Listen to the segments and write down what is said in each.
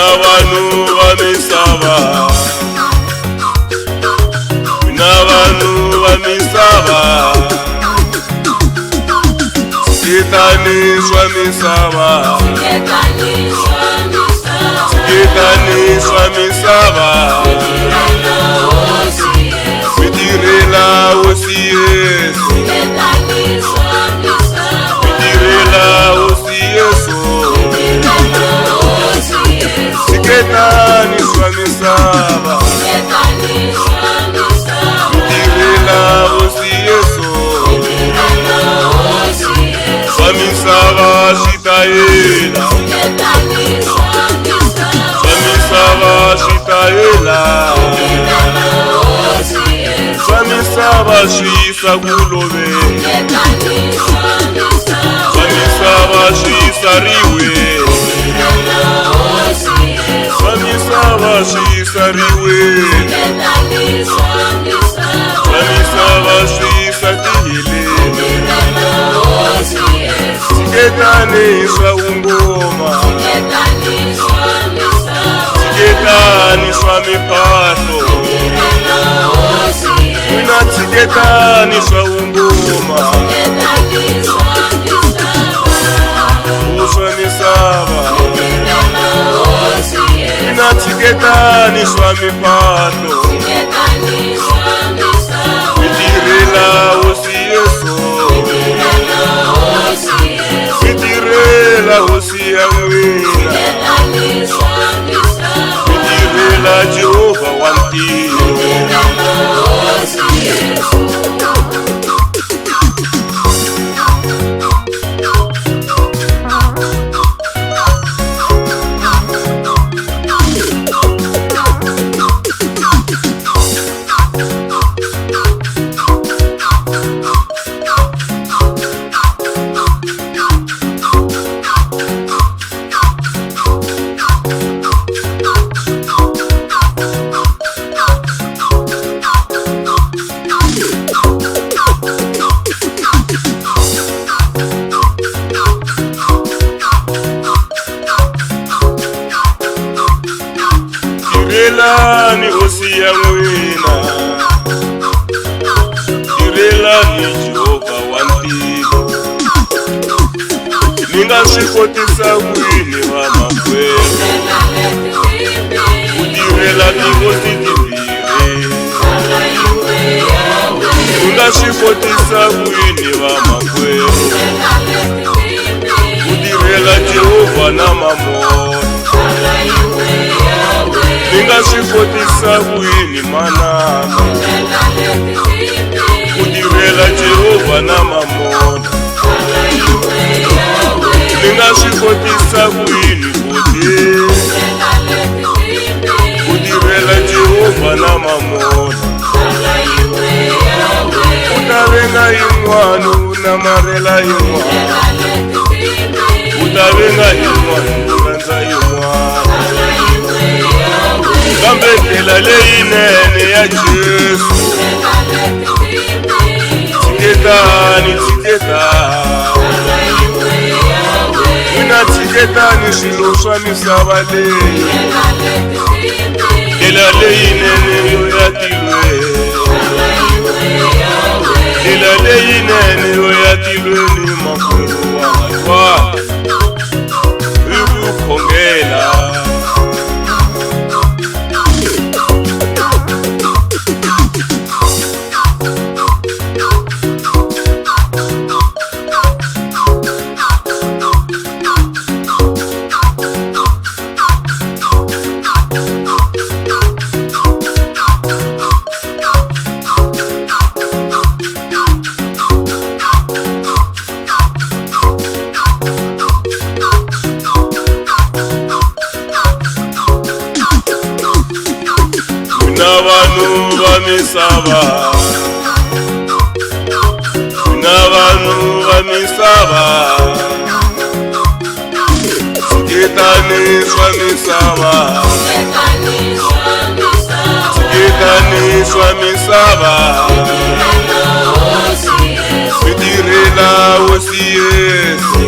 Mina vanhu va misava, mina vanhu va misava, siketani swa misava, siketani swa misava, mitirhela hosi Yesu, mitirhela hosi Yesu, siketani swa misava, mitirhela hosi Yesu, swa misava swi ta hela, swa misava swi ta hela, swa misava swi yisa ku loveni, swa misava swi yisa riweni, swa misava swi yisa riweni, swa misava swi yisa tiheleni, siketani swa ungoma, siketani swa miphahlo, mina siketani swa ungoma, swa misava, mina siketani swa miphahlo, mitirhela hosi Yesu, mitirhela hosi ya n'wina, mitirhela Jehova wa ntiro. Tirhelani hosi ya n'wina, tirhelani Jehova wa ntiro, mi nga swi kotisa kwini va makwerhu ku tirhela tihosi timbirhi, mi nga swi kotisa kwini va makwerhu ku tirhela Jehova na mamona, mi nga swi kotisa kwini manana ku tirhela Jehova na mamona, mi nga swi kotisa kwini bode ku tirhela Jehova na mamona, u ta venga yin'wana u namarhela yin'wana, u ta venga yin'wana u rhandza yin'wana, kambe ndlela leyinene ya Jesu, siketani siketani, mina siketani swilo swa misava leyi, ndlela leyinene yo ya tilweni, ndlela leyinene yo ya tilweni, makwerhu wa matwana i ku khongela. Mina vanhu va misava, mina vanhu va misava, siketani swa misava, siketani swa misava, mitirhela hosi Yesu,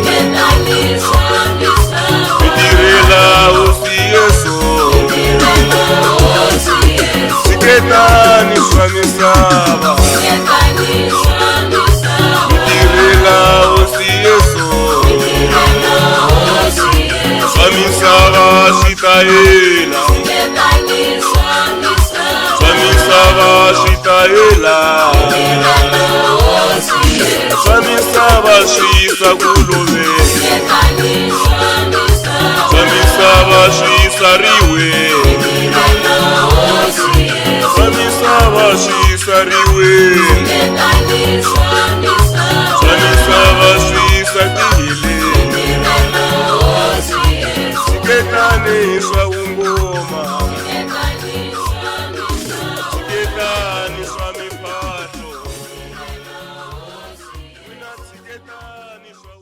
mitirhela hosi Yesu, switayela swa misava switayela swa misava swisa kulove swa misava swisariwe swa misava swisariwe swa misava swisatile siketani swa ungoma siketani swa mipahlo siketani swa